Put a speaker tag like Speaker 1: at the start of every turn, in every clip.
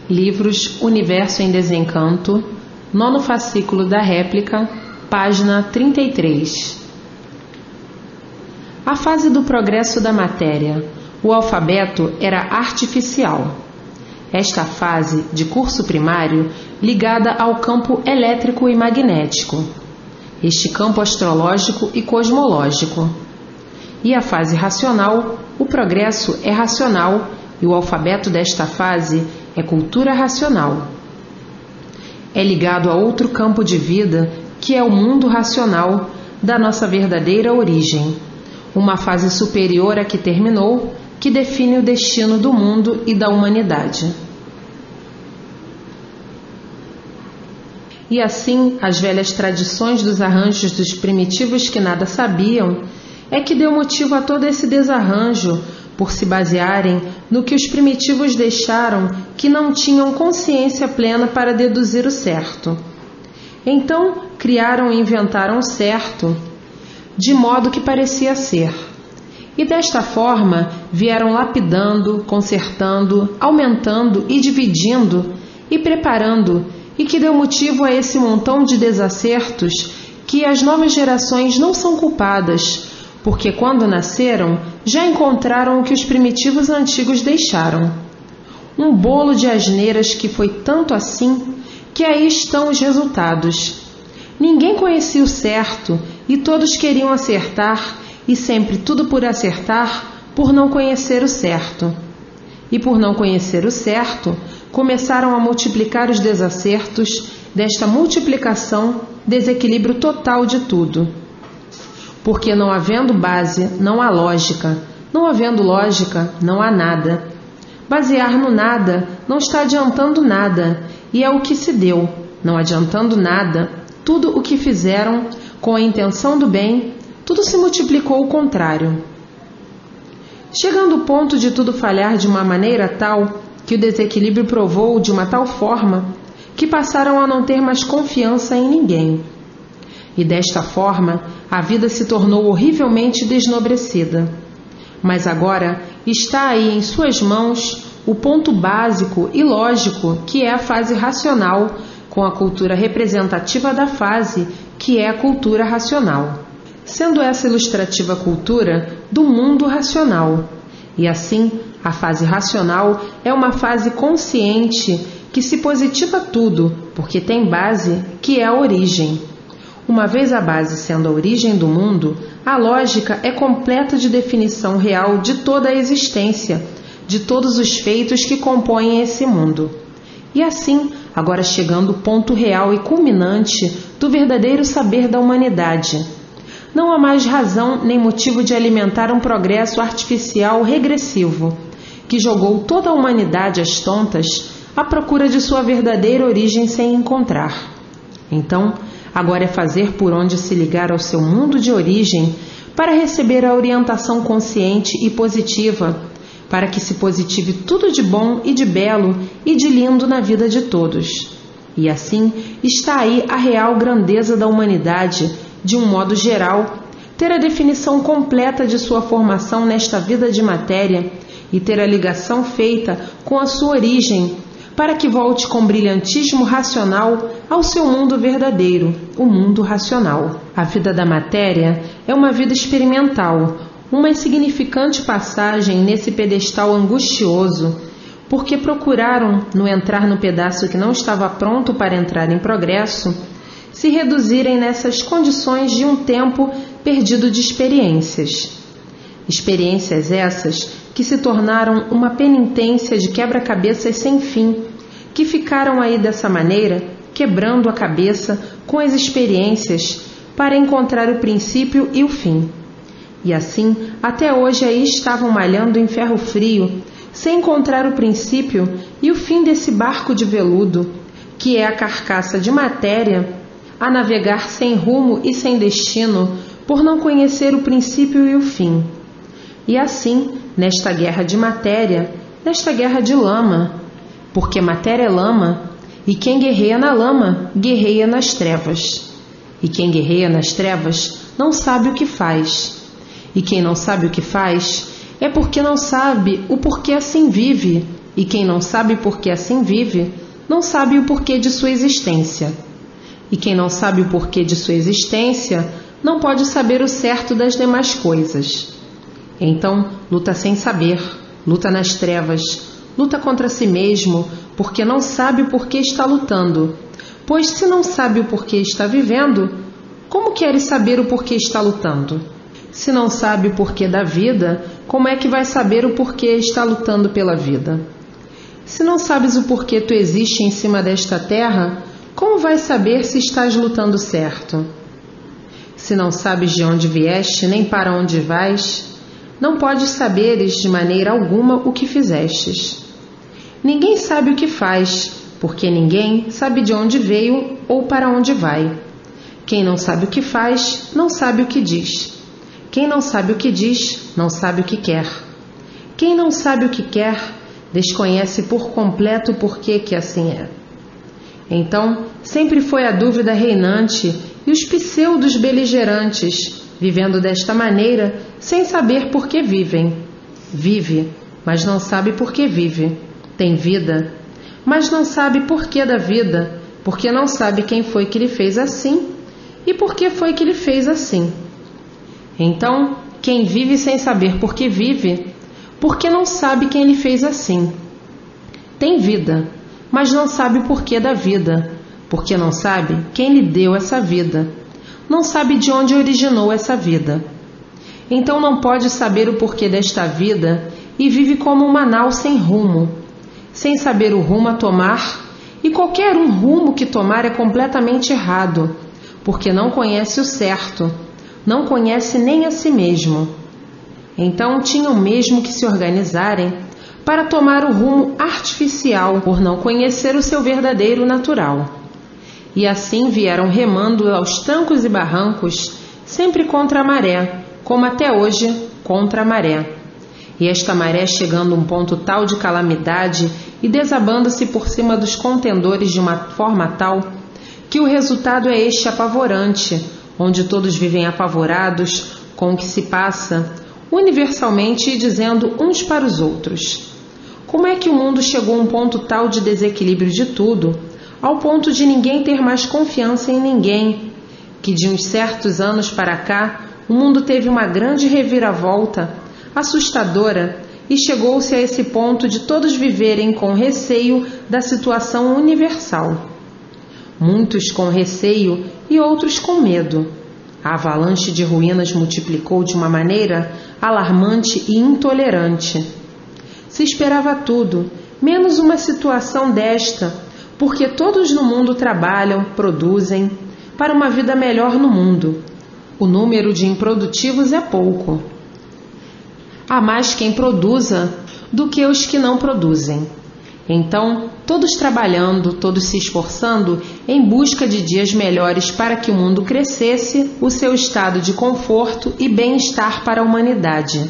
Speaker 1: Livros Universo em Desencanto, 9º fascículo da réplica, página 33. A fase do progresso da matéria. O alfabeto era artificial. Esta fase, de curso primário, ligada ao campo elétrico e magnético, este campo astrológico e cosmológico. E a fase racional, o progresso é racional e o alfabeto desta fase é cultura racional. É ligado a outro campo de vida, que é o mundo racional da nossa verdadeira origem, uma fase superior à que terminou, que define o destino do mundo e da humanidade. E assim, as velhas tradições dos arranjos dos primitivos que nada sabiam é que deu motivo a todo esse desarranjo, por se basearem no que os primitivos deixaram, que não tinham consciência plena para deduzir o certo. Então, criaram e inventaram o certo, de modo que parecia ser. E desta forma, vieram lapidando, consertando, aumentando e dividindo e preparando, e que deu motivo a esse montão de desacertos que as novas gerações não são culpadas, porque quando nasceram, já encontraram o que os primitivos antigos deixaram. Um bolo de asneiras que foi tanto assim, que aí estão os resultados. Ninguém conhecia o certo, e todos queriam acertar, e sempre tudo por acertar, por não conhecer o certo. E por não conhecer o certo, começaram a multiplicar os desacertos, desta multiplicação, desequilíbrio total de tudo. Porque não havendo base, não há lógica. Não havendo lógica, não há nada. Basear no nada não está adiantando nada, e é o que se deu. Não adiantando nada, tudo o que fizeram, com a intenção do bem, tudo se multiplicou ao contrário. Chegando ao ponto de tudo falhar de uma maneira tal, que o desequilíbrio provou de uma tal forma, que passaram a não ter mais confiança em ninguém. E desta forma, a vida se tornou horrivelmente desnobrecida. Mas agora está aí em suas mãos o ponto básico e lógico, que é a fase racional, com a cultura representativa da fase, que é a cultura racional. Sendo essa ilustrativa cultura do mundo racional. E assim, a fase racional é uma fase consciente que se positiva tudo, porque tem base, que é a origem. Uma vez a base sendo a origem do mundo, a lógica é completa de definição real de toda a existência, de todos os feitos que compõem esse mundo. E assim, agora chegando ao ponto real e culminante do verdadeiro saber da humanidade. Não há mais razão nem motivo de alimentar um progresso artificial regressivo, que jogou toda a humanidade às tontas à procura de sua verdadeira origem sem encontrar. Então, agora é fazer por onde se ligar ao seu mundo de origem para receber a orientação consciente e positiva, para que se positive tudo de bom e de belo e de lindo na vida de todos. E assim está aí a real grandeza da humanidade, de um modo geral, ter a definição completa de sua formação nesta vida de matéria e ter a ligação feita com a sua origem, para que volte com brilhantismo racional ao seu mundo verdadeiro, o mundo racional. A vida da matéria é uma vida experimental, uma insignificante passagem nesse pedestal angustioso, porque procuraram, no entrar no pedaço que não estava pronto para entrar em progresso, se reduzirem nessas condições de um tempo perdido de experiências. Experiências essas que se tornaram uma penitência de quebra-cabeças sem fim, que ficaram aí dessa maneira, quebrando a cabeça com as experiências para encontrar o princípio e o fim. E assim, até hoje aí estavam malhando em ferro frio, sem encontrar o princípio e o fim desse barco de veludo, que é a carcaça de matéria, a navegar sem rumo e sem destino, por não conhecer o princípio e o fim. E assim, nesta guerra de matéria, nesta guerra de lama, porque matéria é lama, e quem guerreia na lama, guerreia nas trevas. E quem guerreia nas trevas não sabe o que faz. E quem não sabe o que faz é porque não sabe o porquê assim vive, E quem não sabe por que assim vive, não sabe o porquê de sua existência. E quem não sabe o porquê de sua existência, não pode saber o certo das demais coisas. Então, luta sem saber, luta nas trevas, luta contra si mesmo, porque não sabe o porquê está lutando. Pois se não sabe o porquê está vivendo, como queres saber o porquê está lutando? Se não sabe o porquê da vida, como é que vai saber o porquê está lutando pela vida? Se não sabes o porquê tu existe em cima desta terra, como vais saber se estás lutando certo? Se não sabes de onde vieste, nem para onde vais, não podes saberes de maneira alguma o que fizestes. Ninguém sabe o que faz, porque ninguém sabe de onde veio ou para onde vai. Quem não sabe o que faz, não sabe o que diz. Quem não sabe o que diz, não sabe o que quer. Quem não sabe o que quer, desconhece por completo o porquê que assim é. Então, sempre foi a dúvida reinante e os pseudos beligerantes, vivendo desta maneira, sem saber por que vivem. Vive, mas não sabe por que vive. Tem vida, mas não sabe por que da vida, porque não sabe quem foi que lhe fez assim e por que foi que lhe fez assim. Então, quem vive sem saber por que vive, porque não sabe quem lhe fez assim. Tem vida, mas não sabe o porquê da vida, porque não sabe quem lhe deu essa vida. Não sabe de onde originou essa vida. Então não pode saber o porquê desta vida e vive como uma nau sem rumo, sem saber o rumo a tomar, e qualquer um rumo que tomar é completamente errado, porque não conhece o certo, não conhece nem a si mesmo. Então tinham mesmo que se organizarem para tomar o rumo artificial, por não conhecer o seu verdadeiro natural. E assim vieram remando aos trancos e barrancos, sempre contra a maré, como até hoje contra a maré. E esta maré chegando a um ponto tal de calamidade e desabando-se por cima dos contendores de uma forma tal, que o resultado é este apavorante, onde todos vivem apavorados com o que se passa, universalmente e dizendo uns para os outros: como é que o mundo chegou a um ponto tal de desequilíbrio de tudo, ao ponto de ninguém ter mais confiança em ninguém, que de uns certos anos para cá o mundo teve uma grande reviravolta, assustadora, e chegou-se a esse ponto de todos viverem com receio da situação universal. Muitos com receio e outros com medo. A avalanche de ruínas multiplicou de uma maneira alarmante e intolerante. Se esperava tudo, menos uma situação desta, porque todos no mundo trabalham, produzem, para uma vida melhor no mundo. O número de improdutivos é pouco. Há mais quem produza do que os que não produzem. Então, todos trabalhando, todos se esforçando em busca de dias melhores para que o mundo crescesse o seu estado de conforto e bem-estar para a humanidade.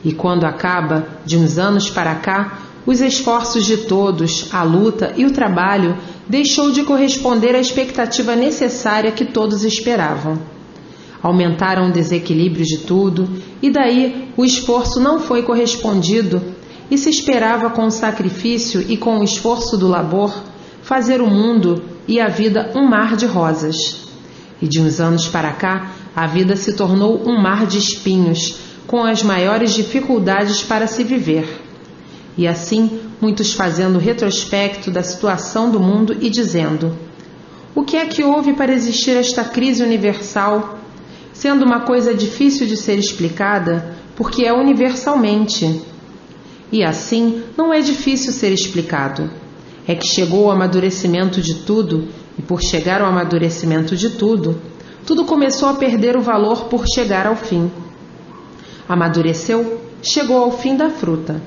Speaker 1: E quando acaba, de uns anos para cá, os esforços de todos, a luta e o trabalho deixou de corresponder à expectativa necessária que todos esperavam. Aumentaram o desequilíbrio de tudo, e daí o esforço não foi correspondido, e se esperava com o sacrifício e com o esforço do labor fazer o mundo e a vida um mar de rosas. E de uns anos para cá, a vida se tornou um mar de espinhos, com as maiores dificuldades para se viver. E assim, muitos fazendo retrospecto da situação do mundo e dizendo: o que é que houve para existir esta crise universal, sendo uma coisa difícil de ser explicada, porque é universalmente. E assim, não é difícil ser explicado. É que chegou o amadurecimento de tudo, e por chegar ao amadurecimento de tudo, tudo começou a perder o valor por chegar ao fim. Amadureceu, chegou ao fim da fruta.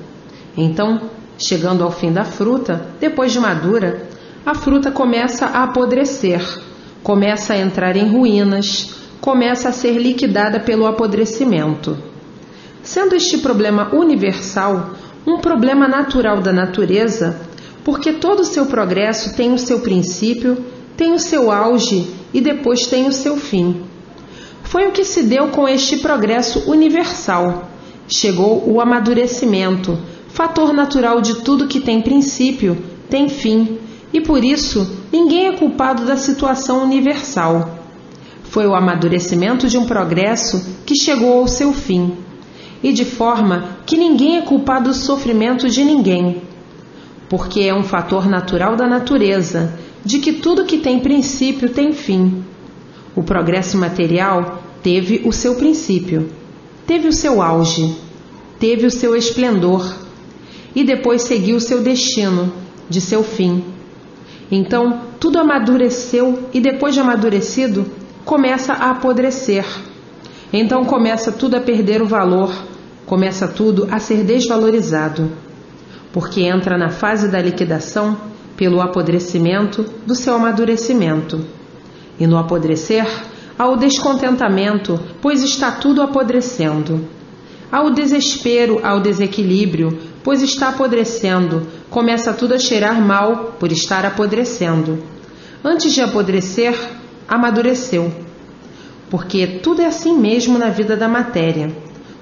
Speaker 1: Então, chegando ao fim da fruta, depois de madura, a fruta começa a apodrecer, começa a entrar em ruínas, começa a ser liquidada pelo apodrecimento. Sendo este problema universal, um problema natural da natureza, porque todo o seu progresso tem o seu princípio, tem o seu auge e depois tem o seu fim. Foi o que se deu com este progresso universal. Chegou o amadurecimento, fator natural de tudo que tem princípio, tem fim, e por isso ninguém é culpado da situação universal. Foi o amadurecimento de um progresso que chegou ao seu fim, e de forma que ninguém é culpado do sofrimento de ninguém, porque é um fator natural da natureza, de que tudo que tem princípio tem fim. O progresso material teve o seu princípio, teve o seu auge, teve o seu esplendor, e depois seguiu o seu destino, de seu fim. Então, tudo amadureceu e depois de amadurecido, começa a apodrecer. Então começa tudo a perder o valor, começa tudo a ser desvalorizado, porque entra na fase da liquidação pelo apodrecimento do seu amadurecimento. E no apodrecer, há o descontentamento, pois está tudo apodrecendo. Há o desespero, há o desequilíbrio, pois está apodrecendo, começa tudo a cheirar mal por estar apodrecendo. Antes de apodrecer, amadureceu. Porque tudo é assim mesmo na vida da matéria.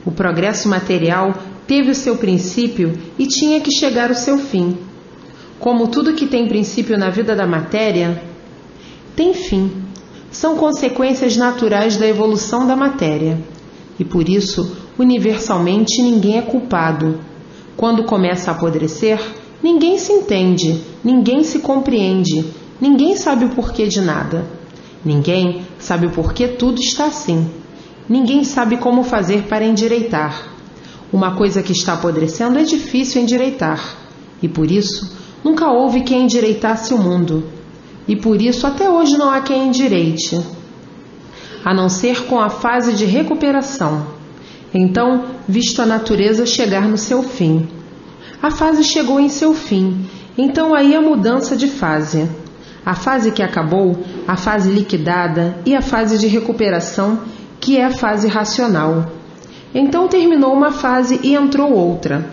Speaker 1: O progresso material teve o seu princípio e tinha que chegar ao seu fim. Como tudo que tem princípio na vida da matéria, tem fim. São consequências naturais da evolução da matéria. E por isso, universalmente, ninguém é culpado. Quando começa a apodrecer, ninguém se entende, ninguém se compreende, ninguém sabe o porquê de nada. Ninguém sabe o porquê tudo está assim. Ninguém sabe como fazer para endireitar. Uma coisa que está apodrecendo é difícil endireitar. E por isso, nunca houve quem endireitasse o mundo. E por isso, até hoje não há quem endireite. A não ser com a fase de recuperação. Então, visto a natureza chegar no seu fim. A fase chegou em seu fim. Então aí a mudança de fase. A fase que acabou, a fase liquidada e a fase de recuperação, que é a fase racional. Então terminou uma fase e entrou outra.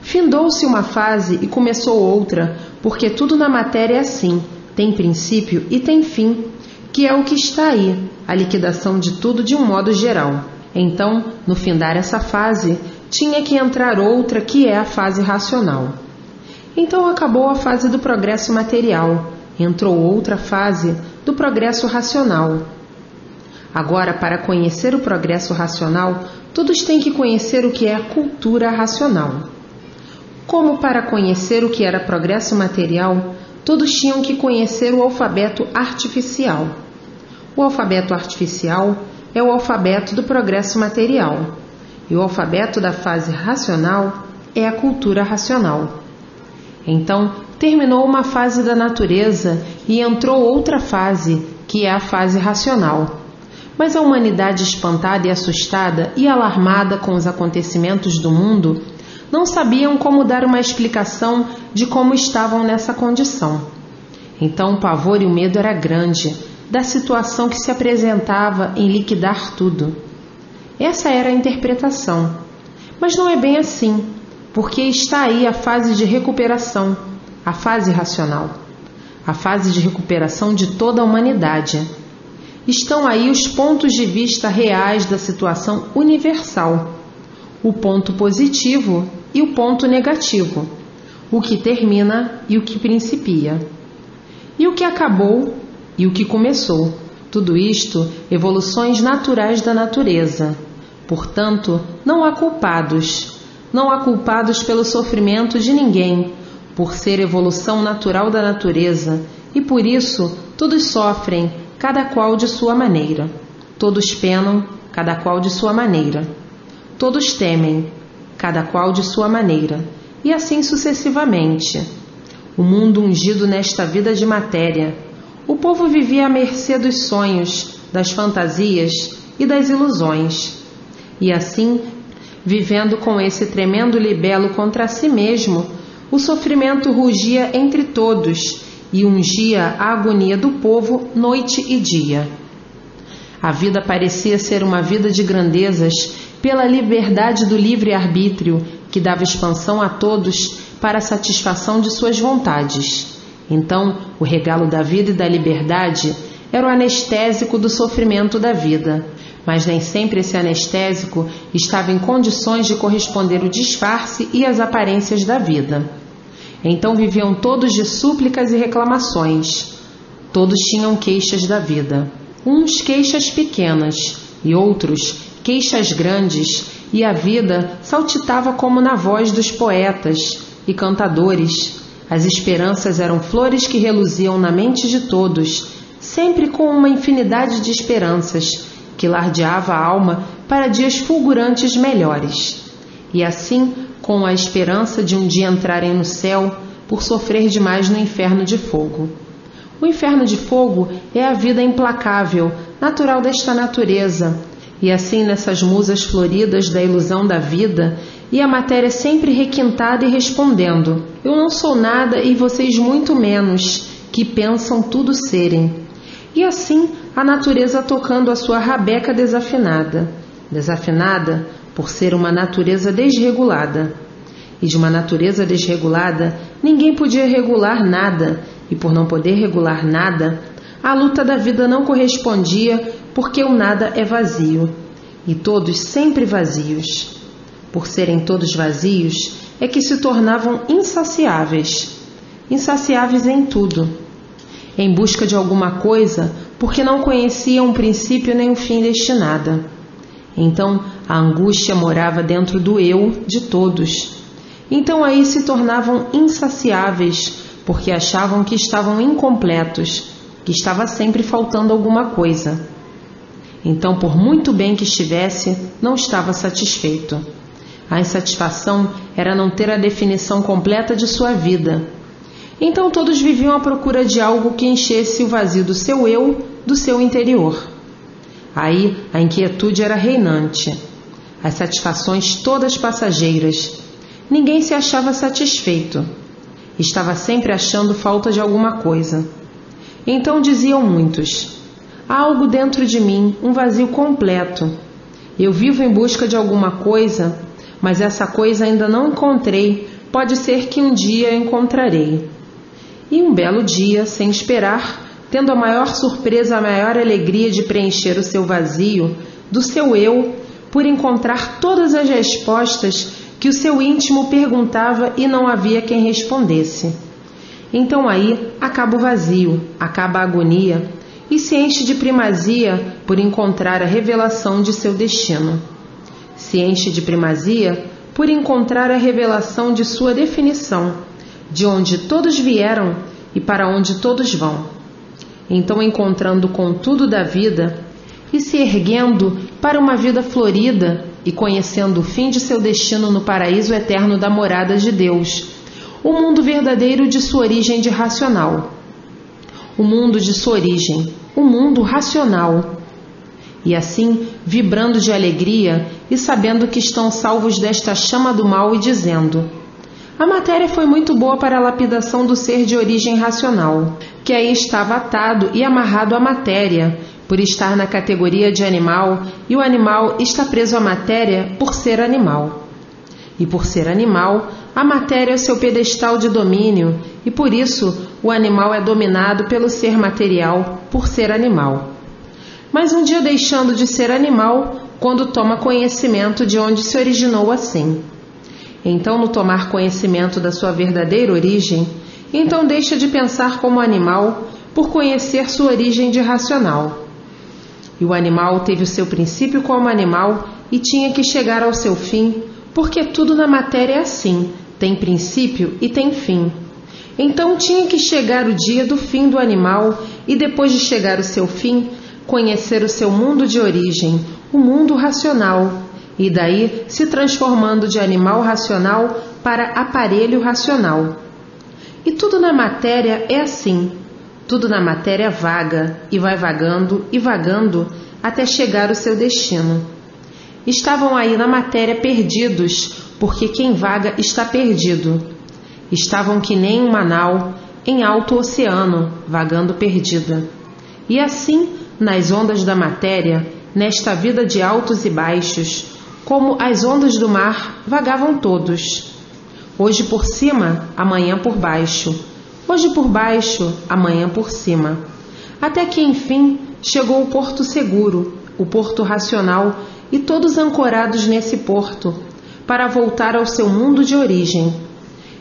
Speaker 1: Findou-se uma fase e começou outra, porque tudo na matéria é assim, tem princípio e tem fim, que é o que está aí, a liquidação de tudo de um modo geral. Então, no findar essa fase, tinha que entrar outra, que é a fase racional. Então acabou a fase do progresso material, entrou outra fase do progresso racional. Agora, para conhecer o progresso racional, todos têm que conhecer o que é a cultura racional. Como para conhecer o que era progresso material, todos tinham que conhecer o alfabeto artificial. O alfabeto artificial é o alfabeto do progresso material, e o alfabeto da fase racional é a cultura racional. Então, terminou uma fase da natureza e entrou outra fase, que é a fase racional. Mas a humanidade, espantada e assustada e alarmada com os acontecimentos do mundo, não sabiam como dar uma explicação de como estavam nessa condição. Então o pavor e o medo era grande da situação que se apresentava em liquidar tudo. Essa era a interpretação. Mas não é bem assim, porque está aí a fase de recuperação, a fase racional, a fase de recuperação de toda a humanidade. Estão aí os pontos de vista reais da situação universal, o ponto positivo e o ponto negativo, o que termina e o que principia, e o que acabou e o que começou. Tudo isto, evoluções naturais da natureza. Portanto, não há culpados. Não há culpados pelo sofrimento de ninguém, por ser evolução natural da natureza, e por isso todos sofrem, cada qual de sua maneira. Todos penam, cada qual de sua maneira. Todos temem, cada qual de sua maneira, e assim sucessivamente. O mundo ungido nesta vida de matéria, o povo vivia à mercê dos sonhos, das fantasias e das ilusões. E assim, vivendo com esse tremendo libelo contra si mesmo, o sofrimento rugia entre todos e ungia a agonia do povo noite e dia. A vida parecia ser uma vida de grandezas pela liberdade do livre-arbítrio que dava expansão a todos para a satisfação de suas vontades. Então, o regalo da vida e da liberdade era o anestésico do sofrimento da vida. Mas nem sempre esse anestésico estava em condições de corresponder o disfarce e as aparências da vida. Então viviam todos de súplicas e reclamações. Todos tinham queixas da vida. Uns queixas pequenas e outros queixas grandes, e a vida saltitava como na voz dos poetas e cantadores. As esperanças eram flores que reluziam na mente de todos, sempre com uma infinidade de esperanças, que lardeava a alma para dias fulgurantes melhores. E assim, com a esperança de um dia entrarem no céu, por sofrer demais no inferno de fogo. O inferno de fogo é a vida implacável, natural desta natureza, e assim nessas musas floridas da ilusão da vida, e a matéria sempre requintada e respondendo: eu não sou nada e vocês muito menos, que pensam tudo serem. E assim a natureza tocando a sua rabeca desafinada. Desafinada por ser uma natureza desregulada. E de uma natureza desregulada, ninguém podia regular nada, e por não poder regular nada, a luta da vida não correspondia, porque o nada é vazio, e todos sempre vazios. Por serem todos vazios, é que se tornavam insaciáveis, insaciáveis em tudo, em busca de alguma coisa, porque não conheciam um princípio nem um fim destinada. Então a angústia morava dentro do eu de todos. Então aí se tornavam insaciáveis, porque achavam que estavam incompletos, que estava sempre faltando alguma coisa. Então, por muito bem que estivesse, não estava satisfeito. A insatisfação era não ter a definição completa de sua vida. Então todos viviam à procura de algo que enchesse o vazio do seu eu, do seu interior. Aí a inquietude era reinante, as satisfações todas passageiras. Ninguém se achava satisfeito. Estava sempre achando falta de alguma coisa. Então diziam muitos: há algo dentro de mim, um vazio completo. Eu vivo em busca de alguma coisa, mas essa coisa ainda não encontrei. Pode ser que um dia encontrarei. E um belo dia, sem esperar, tendo a maior surpresa, a maior alegria de preencher o seu vazio, do seu eu, por encontrar todas as respostas que o seu íntimo perguntava e não havia quem respondesse. Então aí acaba o vazio, acaba a agonia, e se enche de primazia por encontrar a revelação de seu destino. Se enche de primazia por encontrar a revelação de sua definição, de onde todos vieram e para onde todos vão. Então, encontrando com tudo da vida e se erguendo para uma vida florida e conhecendo o fim de seu destino no paraíso eterno da morada de Deus, o mundo verdadeiro de sua origem de racional. O mundo de sua origem, o mundo racional. E assim, vibrando de alegria e sabendo que estão salvos desta chama do mal e dizendo: a matéria foi muito boa para a lapidação do ser de origem racional, que aí estava atado e amarrado à matéria, por estar na categoria de animal, e o animal está preso à matéria por ser animal. E por ser animal, a matéria é o seu pedestal de domínio, e por isso o animal é dominado pelo ser material, por ser animal. Mas um dia deixando de ser animal, quando toma conhecimento de onde se originou assim. Então, no tomar conhecimento da sua verdadeira origem, então deixa de pensar como animal, por conhecer sua origem de racional. E o animal teve o seu princípio como animal e tinha que chegar ao seu fim, porque tudo na matéria é assim, tem princípio e tem fim. Então tinha que chegar o dia do fim do animal e depois de chegar o seu fim, conhecer o seu mundo de origem, o mundo racional, e daí se transformando de animal racional para aparelho racional. E tudo na matéria é assim, tudo na matéria vaga e vai vagando e vagando até chegar ao seu destino. Estavam aí na matéria perdidos, porque quem vaga está perdido. Estavam que nem uma nau em alto oceano, vagando perdida. E assim, nas ondas da matéria, nesta vida de altos e baixos, como as ondas do mar, vagavam todos. Hoje por cima, amanhã por baixo. Hoje por baixo, amanhã por cima. Até que, enfim, chegou o porto seguro, o porto racional, e todos ancorados nesse porto, para voltar ao seu mundo de origem.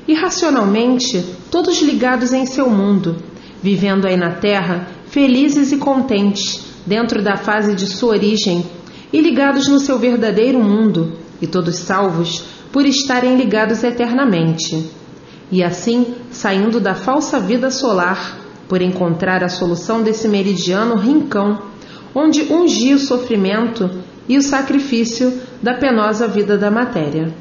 Speaker 1: Irracionalmente, todos ligados em seu mundo, vivendo aí na Terra, felizes e contentes, dentro da fase de sua origem, e ligados no seu verdadeiro mundo, e todos salvos por estarem ligados eternamente. E assim, saindo da falsa vida solar, por encontrar a solução desse meridiano rincão, onde ungia o sofrimento e o sacrifício da penosa vida da matéria.